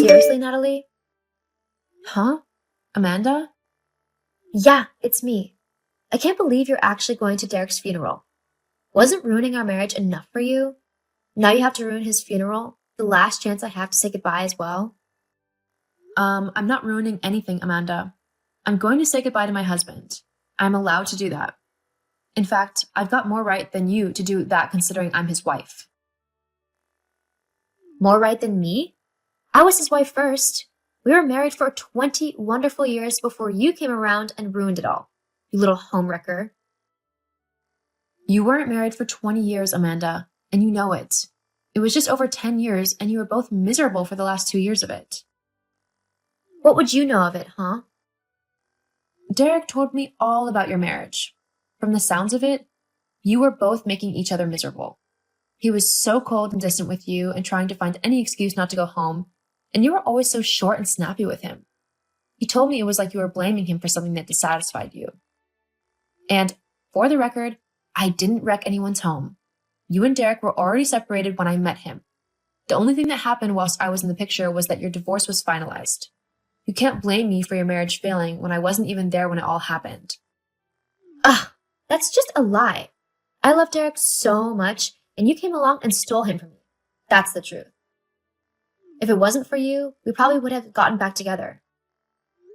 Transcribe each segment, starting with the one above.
Seriously, Natalie? Huh? Amanda? Yeah, it's me. I can't believe you're actually going to Derek's funeral. Wasn't ruining our marriage enough for you? Now you have to ruin his funeral, the last chance I have to say goodbye as well? I'm not ruining anything, Amanda. I'm going to say goodbye to my husband. I'm allowed to do that. In fact, I've got more right than you to do that considering I'm his wife. More right than me? I was his wife first. We were married for 20 wonderful years before you came around and ruined it all. You little homewrecker. You weren't married for 20 years, Amanda, and you know it. It was just over 10 years, and you were both miserable for the last 2 years of it. What would you know of it, huh? Derek told me all about your marriage. From the sounds of it, you were both making each other miserable. He was so cold and distant with you and trying to find any excuse not to go home, and you were always so short and snappy with him. He told me it was like you were blaming him for something that dissatisfied you. And, for the record, I didn't wreck anyone's home. You and Derek were already separated when I met him. The only thing that happened whilst I was in the picture was that your divorce was finalized. You can't blame me for your marriage failing when I wasn't even there when it all happened. Ugh, that's just a lie. I love Derek so much, and you came along and stole him from me. That's the truth. If it wasn't for you, we probably would have gotten back together.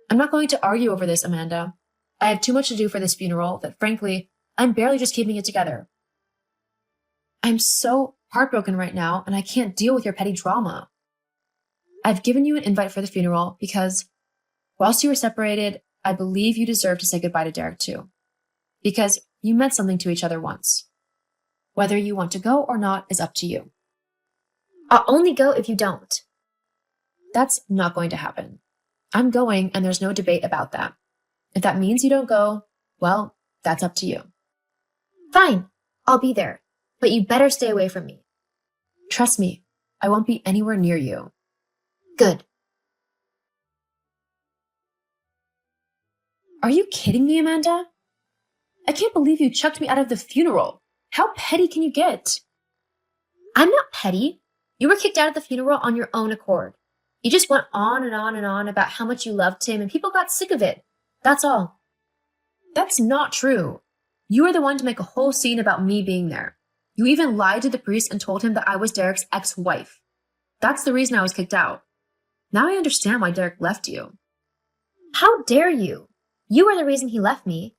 I'm not going to argue over this, Amanda. I have too much to do for this funeral that, frankly, I'm barely just keeping it together. I'm so heartbroken right now, and I can't deal with your petty drama. I've given you an invite for the funeral because, whilst you were separated, I believe you deserve to say goodbye to Derek too. Because you meant something to each other once. Whether you want to go or not is up to you. I'll only go if you don't. That's not going to happen. I'm going, and there's no debate about that. If that means you don't go, well, that's up to you. Fine, I'll be there, but you better stay away from me. Trust me, I won't be anywhere near you. Good. Are you kidding me, Amanda? I can't believe you chucked me out of the funeral. How petty can you get? I'm not petty. You were kicked out of the funeral on your own accord. You just went on and on and on about how much you loved him, and people got sick of it. That's all. That's not true. You were the one to make a whole scene about me being there. You even lied to the priest and told him that I was Derek's ex-wife. That's the reason I was kicked out. Now I understand why Derek left you. How dare you? You were the reason he left me.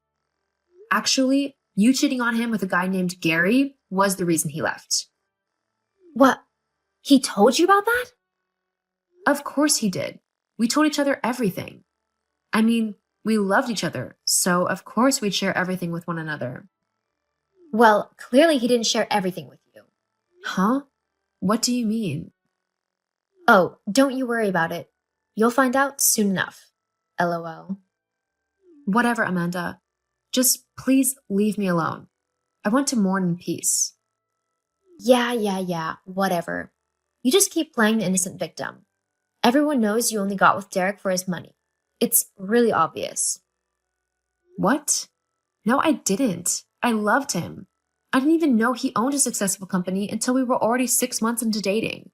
Actually, you cheating on him with a guy named Gary was the reason he left. What? He told you about that? Of course he did. We told each other everything. I mean, we loved each other, so of course we'd share everything with one another. Well, clearly he didn't share everything with you. Huh? What do you mean? Oh, don't you worry about it. You'll find out soon enough. LOL. Whatever, Amanda. Just please leave me alone. I want to mourn in peace. Yeah, whatever. You just keep playing the innocent victim. Everyone knows you only got with Derek for his money. It's really obvious. What? No, I didn't. I loved him. I didn't even know he owned a successful company until we were already 6 months into dating.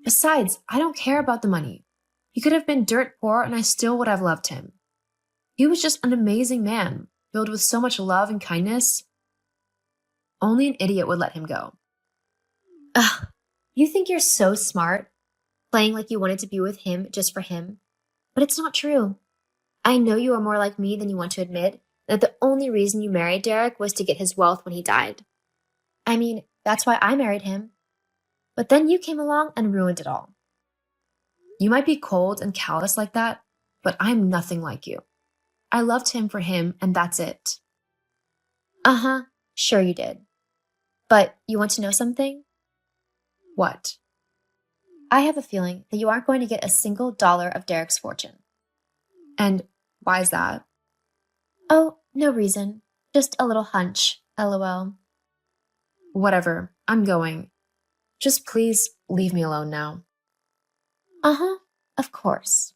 Besides, I don't care about the money. He could have been dirt poor and I still would have loved him. He was just an amazing man, filled with so much love and kindness. Only an idiot would let him go. Ugh, you think you're so smart, playing like you wanted to be with him just for him. But it's not true. I know you are more like me than you want to admit, that the only reason you married Derek was to get his wealth when he died. I mean, that's why I married him. But then you came along and ruined it all. You might be cold and callous like that, but I'm nothing like you. I loved him for him, and that's it. Uh-huh, sure you did. But you want to know something? What? I have a feeling that you aren't going to get a single dollar of Derek's fortune. And why is that? Oh, no reason. Just a little hunch, LOL. Whatever, I'm going. Just please leave me alone now. Uh-huh, of course.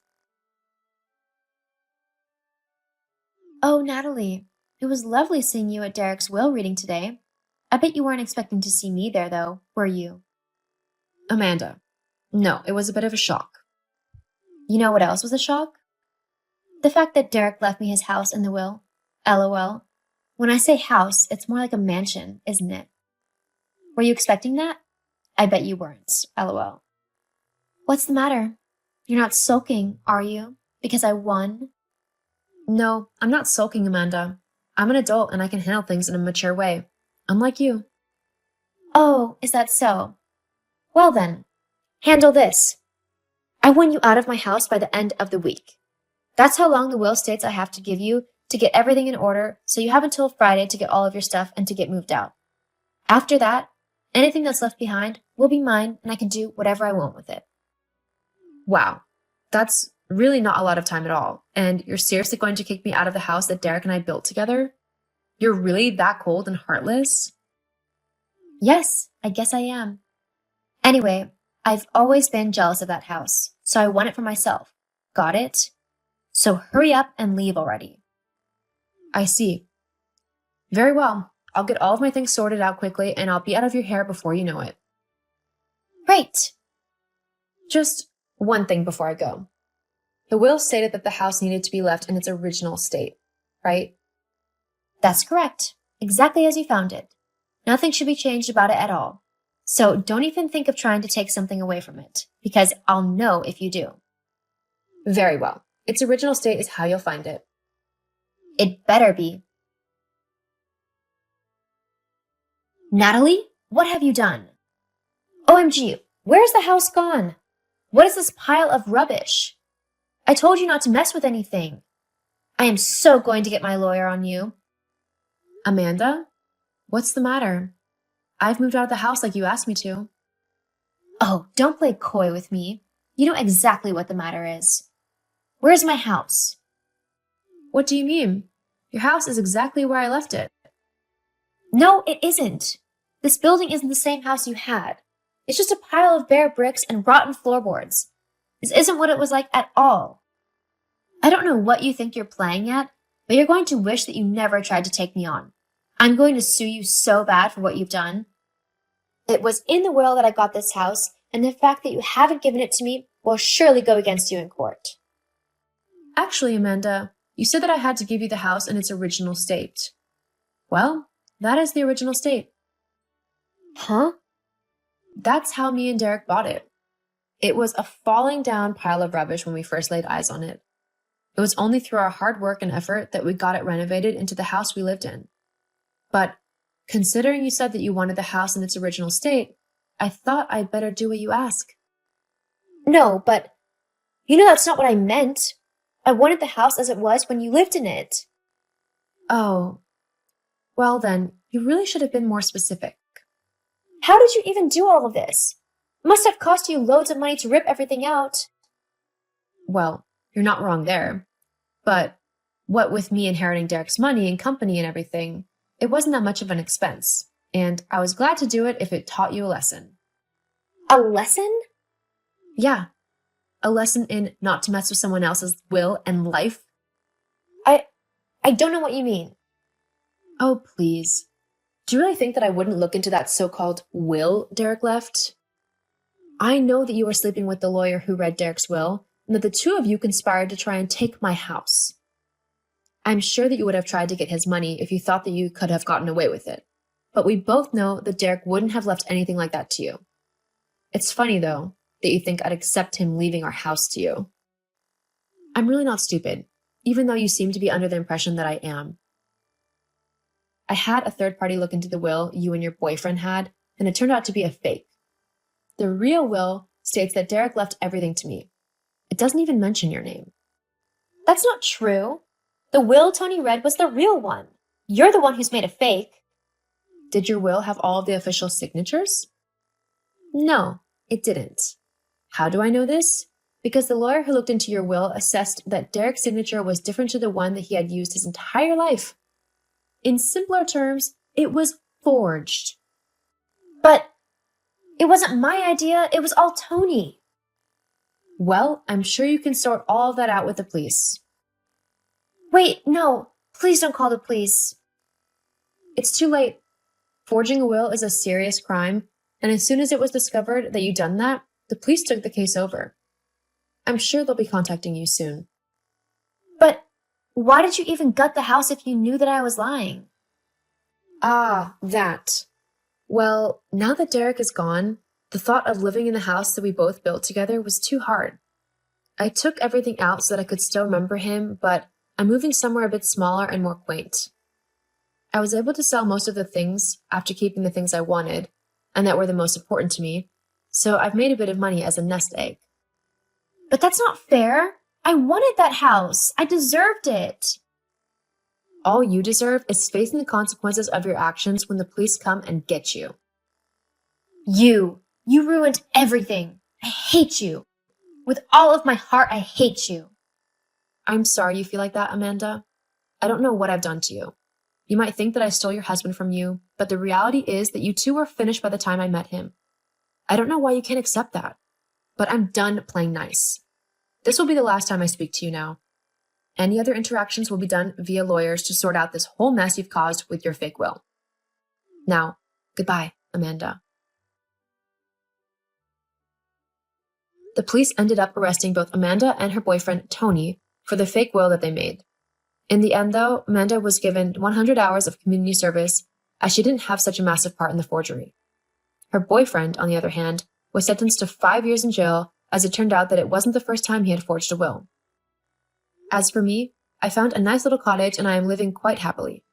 Oh, Natalie, it was lovely seeing you at Derek's will reading today. I bet you weren't expecting to see me there, though, were you? Amanda. No, it was a bit of a shock. You know what else was a shock? The fact that Derek left me his house in the will. LOL. When I say house, it's more like a mansion, isn't it? Were you expecting that? I bet you weren't. LOL. What's the matter? You're not sulking, are you? Because I won? No, I'm not sulking, Amanda. I'm an adult and I can handle things in a mature way. Unlike you. Oh, is that so? Well then, handle this. I want you out of my house by the end of the week. That's how long the will states I have to give you to get everything in order, so you have until Friday to get all of your stuff and to get moved out. After that, anything that's left behind will be mine and I can do whatever I want with it. Wow, that's really not a lot of time at all. And you're seriously going to kick me out of the house that Derek and I built together? You're really that cold and heartless? Yes, I guess I am. Anyway, I've always been jealous of that house, so I want it for myself. Got it? So hurry up and leave already. I see. Very well. I'll get all of my things sorted out quickly and I'll be out of your hair before you know it. Great. Just one thing before I go. The will stated that the house needed to be left in its original state, right? That's correct. Exactly as you found it. Nothing should be changed about it at all. So don't even think of trying to take something away from it, because I'll know if you do. Very well. Its original state is how you'll find it. It better be. Natalie, what have you done? OMG, where's the house gone? What is this pile of rubbish? I told you not to mess with anything. I am so going to get my lawyer on you. Amanda? What's the matter? I've moved out of the house like you asked me to. Oh, don't play coy with me. You know exactly what the matter is. Where's my house? What do you mean? Your house is exactly where I left it. No, it isn't. This building isn't the same house you had. It's just a pile of bare bricks and rotten floorboards. This isn't what it was like at all. I don't know what you think you're playing at, but you're going to wish that you never tried to take me on. I'm going to sue you so bad for what you've done. It was in the will that I got this house, and the fact that you haven't given it to me will surely go against you in court. Actually, Amanda, you said that I had to give you the house in its original state. Well, that is the original state. Huh? That's how me and Derek bought it. It was a falling down pile of rubbish when we first laid eyes on it. It was only through our hard work and effort that we got it renovated into the house we lived in. But considering you said that you wanted the house in its original state, I thought I'd better do what you ask. No, but you know that's not what I meant. I wanted the house as it was when you lived in it. Oh, well then, you really should have been more specific. How did you even do all of this? It must have cost you loads of money to rip everything out. Well, you're not wrong there. But what with me inheriting Derek's money and company and everything, it wasn't that much of an expense. And I was glad to do it if it taught you a lesson. A lesson? Yeah. A lesson in not to mess with someone else's will and life. I don't know what you mean. Oh, please. Do you really think that I wouldn't look into that so-called will Derek left? I know that you were sleeping with the lawyer who read Derek's will, and that the two of you conspired to try and take my house. I'm sure that you would have tried to get his money if you thought that you could have gotten away with it. But we both know that Derek wouldn't have left anything like that to you. It's funny, though, that you think I'd accept him leaving our house to you. I'm really not stupid, even though you seem to be under the impression that I am. I had a third party look into the will you and your boyfriend had, and it turned out to be a fake. The real will states that Derek left everything to me. It doesn't even mention your name. That's not true. The will Tony read was the real one. You're the one who's made a fake. Did your will have all of the official signatures? No, it didn't. How do I know this? Because the lawyer who looked into your will assessed that Derek's signature was different to the one that he had used his entire life. In simpler terms, it was forged. But it wasn't my idea. It was all Tony. Well, I'm sure you can sort all of that out with the police. Wait, no. Please don't call the police. It's too late. Forging a will is a serious crime, and as soon as it was discovered that you'd done that, the police took the case over. I'm sure they'll be contacting you soon. But why did you even gut the house if you knew that I was lying? Ah, that. Well, now that Derek is gone, the thought of living in the house that we both built together was too hard. I took everything out so that I could still remember him, but I'm moving somewhere a bit smaller and more quaint. I was able to sell most of the things after keeping the things I wanted, and that were the most important to me, so I've made a bit of money as a nest egg. But that's not fair. I wanted that house. I deserved it. All you deserve is facing the consequences of your actions when the police come and get you. You ruined everything. I hate you. With all of my heart, I hate you. I'm sorry you feel like that, Amanda. I don't know what I've done to you. You might think that I stole your husband from you, but the reality is that you two were finished by the time I met him. I don't know why you can't accept that, but I'm done playing nice. This will be the last time I speak to you now. Any other interactions will be done via lawyers to sort out this whole mess you've caused with your fake will. Now, goodbye, Amanda. The police ended up arresting both Amanda and her boyfriend, Tony, for the fake will that they made. In the end, though, Amanda was given 100 hours of community service as she didn't have such a massive part in the forgery. Her boyfriend, on the other hand, was sentenced to 5 years in jail as it turned out that it wasn't the first time he had forged a will. As for me, I found a nice little cottage and I am living quite happily.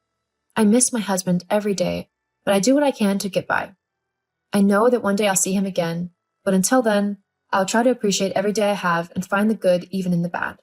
I miss my husband every day, but I do what I can to get by. I know that one day I'll see him again, but until then, I'll try to appreciate every day I have and find the good even in the bad.